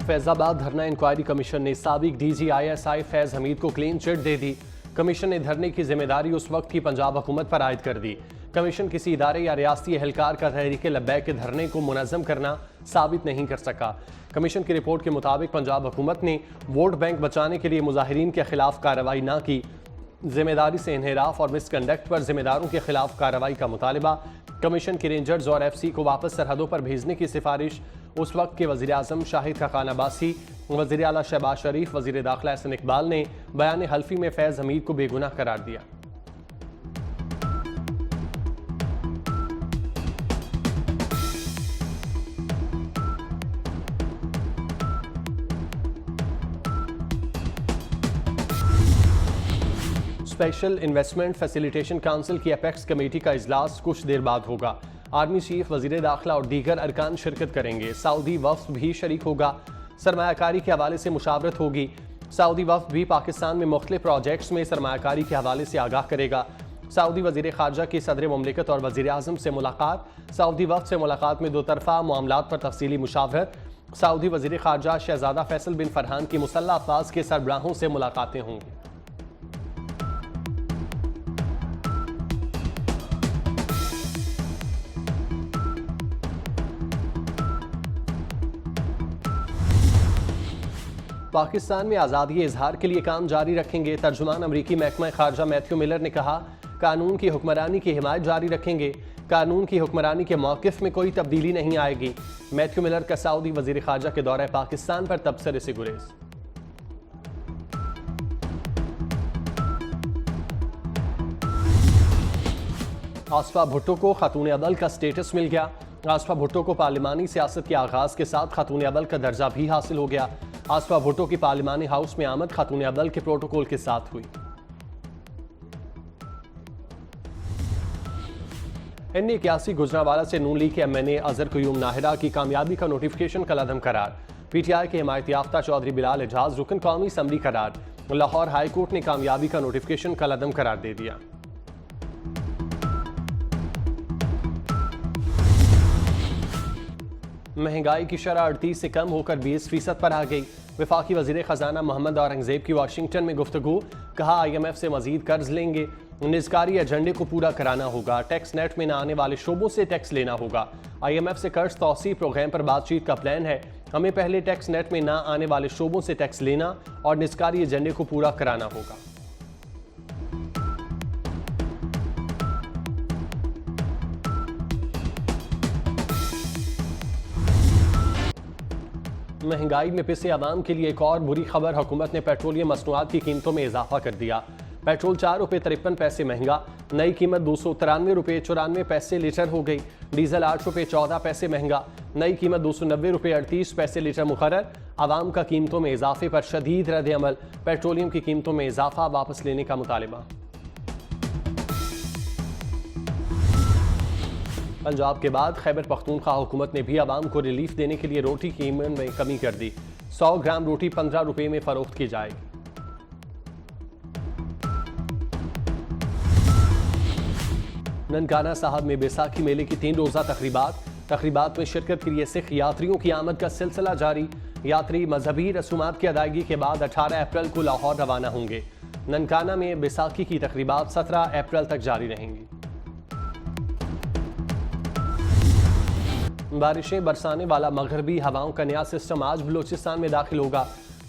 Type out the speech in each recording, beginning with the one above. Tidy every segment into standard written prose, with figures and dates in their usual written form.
फैजाबाद धरना inquiry commission ने साबिक DG-ISI फैज हमीद को क्लीन चिट दे दी। कमीशन ने धरने की जिम्मेदारी उस वक्त की पंजाब हुकूमत पर आयद कर दी। कमीशन किसी इदारे या रियासती एहलकार का तहरीके लब्बैक के धरने को मुनज़्ज़म करना साबित नहीं कर सका। कमीशन की रिपोर्ट के मुताबिक पंजाब हुकूमत ने वोट बैंक बचाने के लिए मुजाहिरीन के खिलाफ कार्रवाई न की। जिम्मेदारी से इन्हिराफ और मिसकंडक्ट पर जिम्मेदारों के खिलाफ कार्रवाई का मुतालबा। कमीशन की रेंजर्स और FC को वापस सरहदों पर भेजने की सिफारिश। उस वक्त के वज़ीर आज़म शाहिद खाकान अब्बासी, वज़ीर आला शहबाज शरीफ, वज़ीर दाखिला एहसन इकबाल ने बयान हल्फी में फैज़ हमीद को बेगुनाह करार दिया। स्पेशल इन्वेस्टमेंट फैसिलिटेशन काउंसिल की एपेक्स कमेटी का इजलास कुछ देर बाद होगा। आर्मी चीफ, वज़ीर दाखिला और दीगर अरकान शिरकत करेंगे। सऊदी वफ़द भी शरीक होगा। सरमायाकारी के हवाले से मुशावरत होगी। सऊदी वफ़द भी पाकिस्तान में मुख्तलिफ प्रोजेक्ट्स में सरमायाकारी के हवाले से आगाह करेगा। सऊदी वज़ीर ख़ारजा की सदर मुमलिकत और वज़ीर आज़म से मुलाकात। सऊदी वफ़द से मुलाकात में दो तरफ़ा मामलात पर तफसीली मुशावरत। सऊदी वज़ीर ख़ारजा शहज़ादा फैसल बिन फरहान की मुसल्लह अफवाज के सरबराहों से मुलाकातें होंगी। पाकिस्तान में आज़ादी इजहार के लिए काम जारी रखेंगे। तर्जुमान अमरीकी महकमा खारजा मैथ्यू मिलर ने कहा, कानून की हुक्मरानी की हिमायत जारी रखेंगे। कानून की हुक्मरानी के मौक़िफ़ में कोई तब्दीली नहीं आएगी। मैथ्यू मिलर का सऊदी वज़ीर ख़ारजा के दौरे पाकिस्तान पर तबसरे से गुरेज। आसफा भुट्टो को खातून अदल का स्टेटस मिल गया। आसफा भुट्टो को पार्लिमानी सियासत के आगाज़ के साथ खातून अदल का दर्जा भी हासिल हो गया। आसफा भुट्टो की पार्लिमानी हाउस में आमद खातून अदल के प्रोटोकॉल के साथ हुई। N81 गुजरांवाला से नून लीग के MNA अजहर क़यूम नाहिरा की कामयाबी का नोटिफिकेशन कलअदम करार। PTI के हिमायत याफ्ता चौधरी बिलाल एजाज रुकन कौमी असम्बली करार। लाहौर हाई कोर्ट ने कामयाबी का नोटिफिकेशन कलअदम करार दे दिया। महंगाई की शरह 38 से कम होकर 20% पर आ गई। वफाकी वजीर खजाना मोहम्मद औरंगजेब की वाशिंगटन में गुफ्तगू। कहा, IMF से मजीद कर्ज लेंगे। निजकारी एजेंडे को पूरा कराना होगा। टैक्स नेट में न आने वाले शोबों से टैक्स लेना होगा। IMF से कर्ज तौसी प्रोग्राम पर बातचीत का प्लान है। हमें पहले टैक्स नेट में न आने वाले शोबों से टैक्स लेना और निजकारी एजेंडे को पूरा कराना होगा। महंगाई में पिसे अवाम के लिए एक और बुरी खबर। हुकूमत ने पेट्रोलियम मसनूआत की कीमतों में इजाफा कर दिया। पेट्रोल 4 रुपये 53 पैसे महंगा। नई कीमत 293 रुपये 94 पैसे लीटर हो गई। डीजल 8 रुपये 14 पैसे महंगा। नई कीमत 290 रुपये 38 पैसे लीटर मुकर्रर। आवाम का कीमतों में इजाफे पर शदीद रद्द अमल। पेट्रोलियम की कीमतों में इजाफा वापस लेने का मुतालिबा। पंजाब के बाद खैबर पख्तूनख्वा हुकूमत ने भी आवाम को रिलीफ देने के लिए रोटी की कीमत में कमी कर दी। 100 ग्राम रोटी 15 रुपये में फरोख्त की जाएगी। ननकाना साहब में बैसाखी मेले की 3 रोज़ा तकरीबात में शिरकत के लिए सिख यात्रियों की आमद का सिलसिला जारी। यात्री मजहबी रसूमात की अदायगी के बाद 18 अप्रैल को लाहौर रवाना होंगे। ननकाना में बैसाखी की तकरीबात 17 अप्रैल तक जारी रहेंगी। बारिशें बरसाने वाला मगरबी हवाओं का नया सिस्टम आज बलूचिस्तान में दाखिल होगा।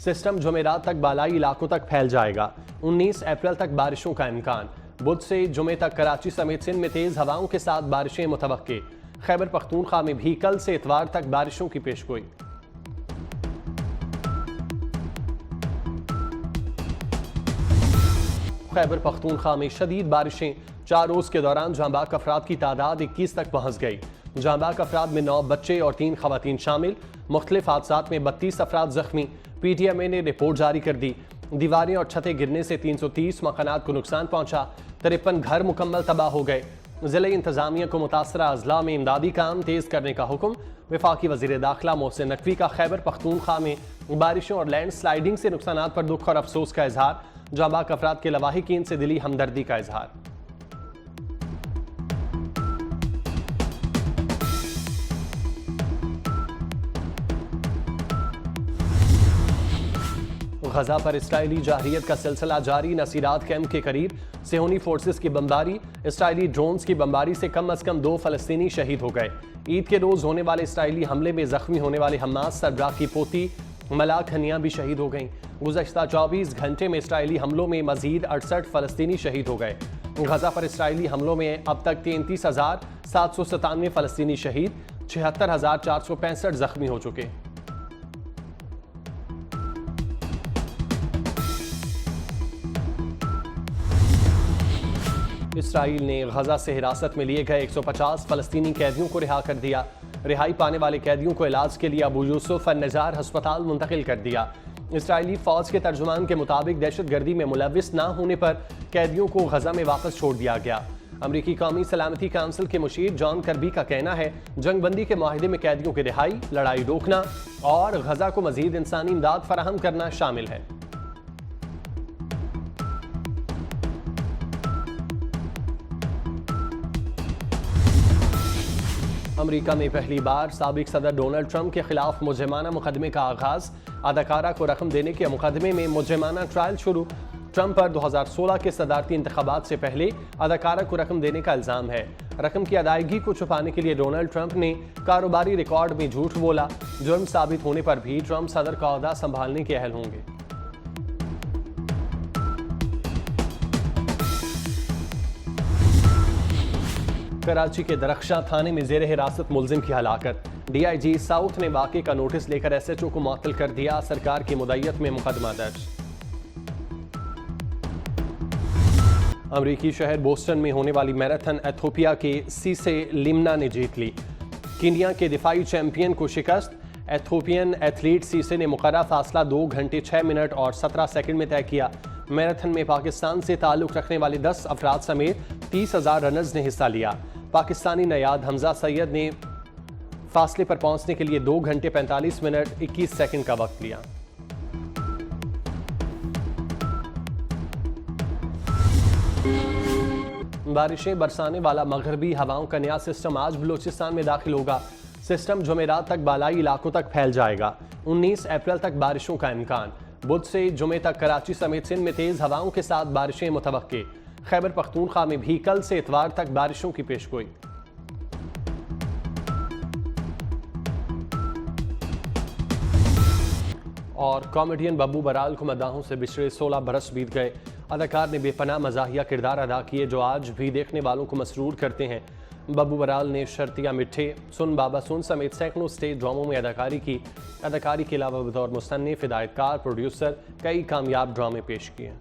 सिस्टम जुमेरात तक बालाई इलाकों तक फैल जाएगा। 19 अप्रैल तक बारिशों का इम्कान। बुध से जुमे तक कराची समेत सिंध में तेज हवाओं के साथ बारिशें मुतवक्के। खैबर पख्तूनख्वा में भी कल से इतवार तक बारिशों की पेशगोई। खैबर पख्तूनख्वा में शदीद बारिशें। 4 रोज के दौरान जांबाक अफराद की तादाद 21 तक पहुंच गई। जांबाक अफराद में 9 बच्चे और 3 खवातीन शामिल। मुख्तलिफ हादसात में 32 अफराद जख्मी। PTMA ने रिपोर्ट जारी कर दी। दीवारें और छतें गिरने से 330 मकानात को नुकसान पहुंचा। 53 घर मुकम्मल तबाह हो गए। ज़िले इंतजामिया को मुतासरा अजला में इमदादी काम तेज करने का हुक्म। वफाकी वजीर दाखिला मोहसिन नकवी का खैबर पख्तूनख्वा में बारिशों और लैंड स्लाइडिंग से नुकसानात पर दुख और अफसोस का इजहार। जांबाक अफराद के लवाहिकीन से दिली हमदर्दी का इजहार। गजा पर इसराइली जारहियत का सिलसिला जारी। नसीरात कैंप के करीब सेहूनी फोर्सेस की बमबारी, इसराइली ड्रोन्स की बमबारी से कम 2 फलस्तीनी शहीद हो गए। ईद के रोज होने वाले इसराइली हमले में जख्मी होने वाले हमास सरबराह की पोती मलाक हनिया भी शहीद हो गईं। गुज़श्ता 24 घंटे में इसराइली हमलों में मजीद 68 फलस्तीनी शहीद हो गए। गजा पर इसराइली हमलों में अब तक 33,797 फलस्तीनी शहीद, 76,465 जख्मी हो चुके। इसराइल ने गजा से हिरासत में लिए गए 150 फलस्तीनी कैदियों को रिहा कर दिया। रिहाई पाने वाले कैदियों को इलाज के लिए अबू यूसुफ अन-नजार अस्पताल मुंतकिल कर दिया। इसराइली फौज के तर्जुमान के मुताबिक दहशतगर्दी में मुलविस ना होने पर कैदियों को गजा में वापस छोड़ दिया गया। अमरीकी कौमी सलामती काउंसिल के मुशीर जॉन करबी का कहना है, जंगबंदी के माहिदे में कैदियों की रिहाई, लड़ाई रोकना और गजा को मजीद इंसानी इमदाद फराहम करना शामिल है। अमेरिका में पहली बार साबिक सदर डोनाल्ड ट्रंप के खिलाफ मुजरिमाना मुकदमे का आगाज। अदाकारा को रकम देने के मुकदमे में मुजरिमाना ट्रायल शुरू। ट्रंप पर 2016 के सदारती इंतखाबात से पहले अदाकारा को रकम देने का इल्जाम है। रकम की अदायगी को छुपाने के लिए डोनाल्ड ट्रंप ने कारोबारी रिकॉर्ड में झूठ बोला। जुर्म साबित होने पर भी ट्रंप सदर का ओहदा संभालने के अहल होंगे। कराची के दरख्शां थाने में जेर हिरासत मुलजिम की हलाकत। DIG साउथ ने वाक़े का नोटिस लेकर SHO को मुअत्तल कर दिया। सरकार की मुद्दत में मुकदमा दर्ज। अमरीकी शहर बोस्टन में होने वाली मैराथन एथियोपिया के सीसे लिमना ने जीत ली। कीनिया के दिफाई चैंपियन को शिकस्त। एथियोपियन एथलीट सीसे ने मुकर्रर फासला 2 घंटे 6 मिनट और 17 सेकंड में तय किया। मैराथन में पाकिस्तान से ताल्लुक़ रखने वाले 10 अफराद समेत 30,000 रनर्स ने हिस्सा लिया। पाकिस्तानी नयाद हमजा सैयद ने फासले पर पहुंचने के लिए 2 घंटे 45 मिनट 21 सेकंड का वक्त लिया। बारिशें बरसाने वाला मगरबी हवाओं का नया सिस्टम आज बलूचिस्तान में दाखिल होगा। सिस्टम जुमेरात तक बालाई इलाकों तक फैल जाएगा। 19 अप्रैल तक बारिशों का इम्कान। बुध से जुमे तक कराची समेत सिंध में तेज हवाओं के साथ बारिशें मुतवक्के। खैबर पख्तूनख्वा में भी कल से इतवार तक बारिशों की पेशगोई। और कॉमेडियन बब्बू बराल को मदाहों से बिछड़े 16 बरस बीत गए। अदाकार ने बेपनाह मज़ाहिया किरदार अदा किए जो आज भी देखने वालों को मसरूर करते हैं। बब्बू बराल ने शर्तिया मिठे, सुन बाबा सुन समेत सैकड़ों स्टेज ड्रामों में अदाकारी की। अदाकारी के अलावा बतौर मुसन्निफ, हिदायतकार, प्रोड्यूसर कई कामयाब ड्रामे पेश किए।